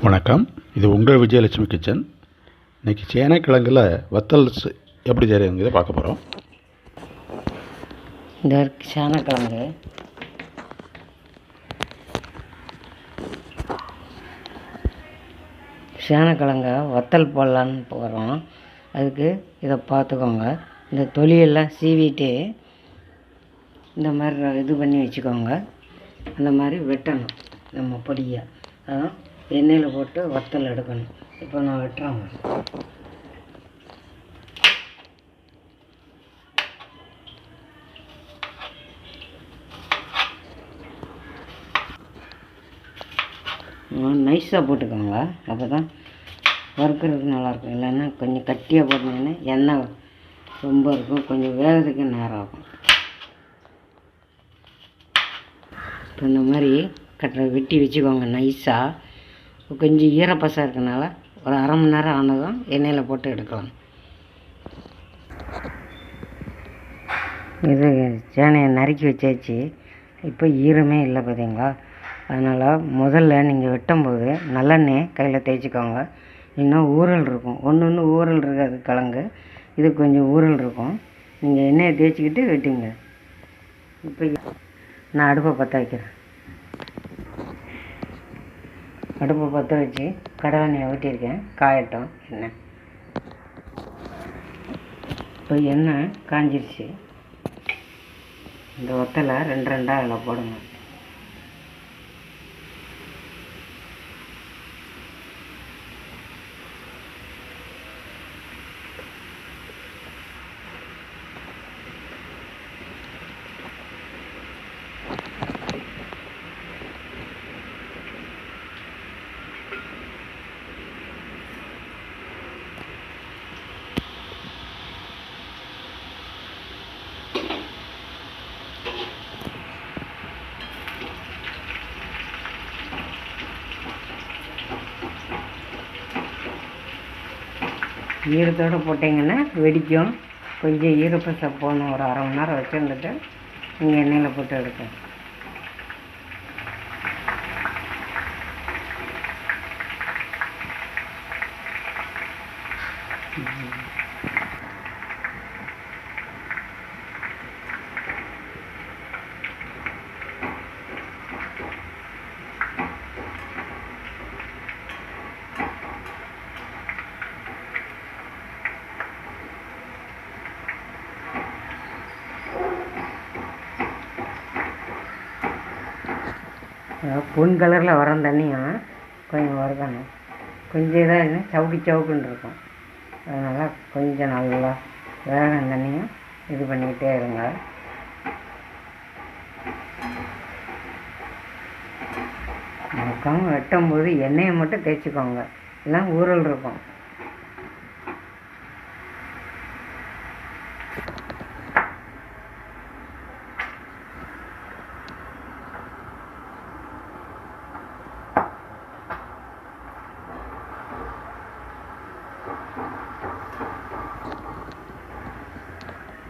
வணக்கம். இது உங்கள் விஜயலட்சுமி கிச்சன். இன்றைக்கி சேனைக்கிழங்கில் வத்தல் எப்படி செய்கிறதுங்கிறத பார்க்க போகிறோம். இந்த சேனைக்கிழங்கு வத்தல் போடலான்னு போகிறோம். அதுக்கு இதை பார்த்துக்கோங்க. இந்த தொலியெல்லாம் சீவிட்டு இந்த மாதிரி இது பண்ணி வச்சுக்கோங்க. அந்த மாதிரி வெட்டணும் நம்ம பொடியாக. அதான் எண்ணெயில் போட்டு வத்தல் எடுக்கணும். இப்போ நான் வெட்டுறேன். நைஸாக போட்டுக்கோங்க. அப்போ தான் வறுக்கிறதுக்கு நல்லாயிருக்கும். இல்லைன்னா கொஞ்சம் கட்டியாக போட்டிங்கன்னா எண்ணெய் ரொம்ப இருக்கும், கொஞ்சம் வேகிறதுக்கு நேரம் ஆகும். இப்போ இந்த மாதிரி வெட்டி வச்சுக்கோங்க நைஸாக. கொஞ்சம் ஈரப்பசம் இருக்கனால ஒரு அரை மணி நேரம் ஆனதும் எண்ணெயில் போட்டு எடுக்கலாம். இது சேனையை நறுக்கி வச்சாச்சு. இப்போ ஈரமே இல்லை பார்த்தீங்களா? அதனால் முதல்ல நீங்கள் வெட்டும்போது நல்லெண்ணெய் கையில் தேய்ச்சிக்கோங்க. இல்லைன்னா ஊறல் இருக்கும். ஒன்று ஊறல் இருக்காது கிழங்கு. இது கொஞ்சம் ஊறல் இருக்கும். நீங்கள் எண்ணெயை தேய்ச்சிக்கிட்டு வெட்டுங்க. இப்போ நான் அடுப்பை பற்ற வைக்கிறேன். அடுப்பை பற்ற வச்சு கடலெண்ணெயை ஊற்றிருக்கேன். காயட்டும் எண்ணெய். இப்போ எண்ணெய் காஞ்சிருச்சு. இந்த வத்தலை ரெண்டாக அதில் போடுங்க. ஈரத்தோடு போட்டிங்கன்னா வெடிக்கும். கொஞ்சம் ஈரப்பசை போகணும். ஒரு அரை மணி நேரம் வச்சுருந்துட்டு நீங்கள் எண்ணெயில் போட்டு எடுக்கணும். பொன் கலரில் வர தண்ணியும் கொஞ்சம் வறுக்கணும். கொஞ்சம் இதாக சவுக்குன்னு இருக்கும். அதனால் கொஞ்சம் நல்லா வேக தண்ணியும் இது பண்ணிக்கிட்டே இருங்க. மறக்காமல் வெட்டும்போது எண்ணெயை மட்டும் தேய்ச்சிக்கோங்க. இல்லை ஊறல் இருக்கும்.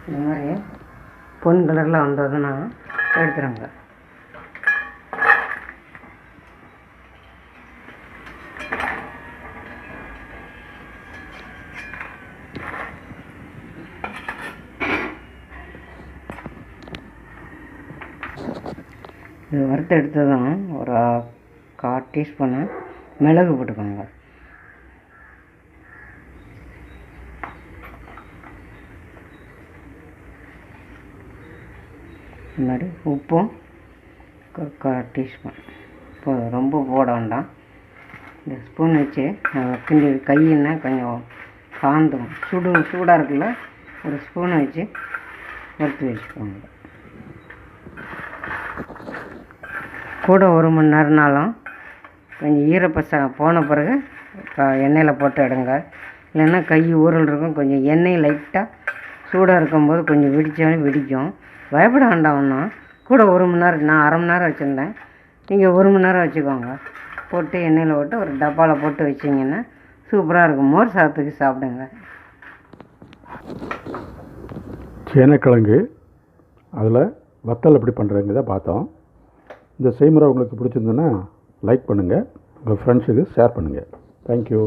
இந்த மாதிரி பொன் கலரில் வந்ததுன்னா எடுத்துருங்க. இது வறுத்து எடுத்ததும் ஒரு 1/4 டீஸ்பூனு மிளகு போட்டுக்கோங்க. இந்த மாதிரி உப்பும் 1/4 டீஸ்பூன் போதும். ரொம்ப போட வேண்டாம். இந்த ஸ்பூன் வச்சு கிண்டி கையின்னா கொஞ்சம் காந்தும் சூடாக இருக்குல்ல, ஒரு ஸ்பூனை வச்சு வறுத்து வச்சுக்கோங்க. கூட 1 மணி நேரம்னாலும் கொஞ்சம் ஈரப்பசை போன பிறகு எண்ணெயில் போட்டு எடுங்க. இல்லைன்னா கை ஊறல் இருக்கும். கொஞ்சம் எண்ணெய் லைட்டாக சூடாக இருக்கும்போது கொஞ்சம் வெடித்தாலும் வெடிக்கும். பயப்பட வேண்டாம்னா கூட 1 மணி நேரம். நான் அரை மணி நேரம் வச்சுருந்தேன். நீங்கள் 1 மணி நேரம் வச்சுக்கோங்க. போட்டு எண்ணெயில் போட்டு ஒரு டப்பாவில் போட்டு வச்சிங்கன்னா சூப்பராக இருக்கும். மோர் சாதத்துக்கு சாப்பிடுங்க. சேனைக்கிழங்கு அதில் வத்தல் எப்படி பண்ணுறதுங்கிறத பார்த்தோம். இந்த செய்முறை உங்களுக்கு பிடிச்சிருந்ததுன்னா லைக் பண்ணுங்கள். உங்கள் ஃப்ரெண்ட்ஸுக்கு ஷேர் பண்ணுங்கள். தேங்க்யூ.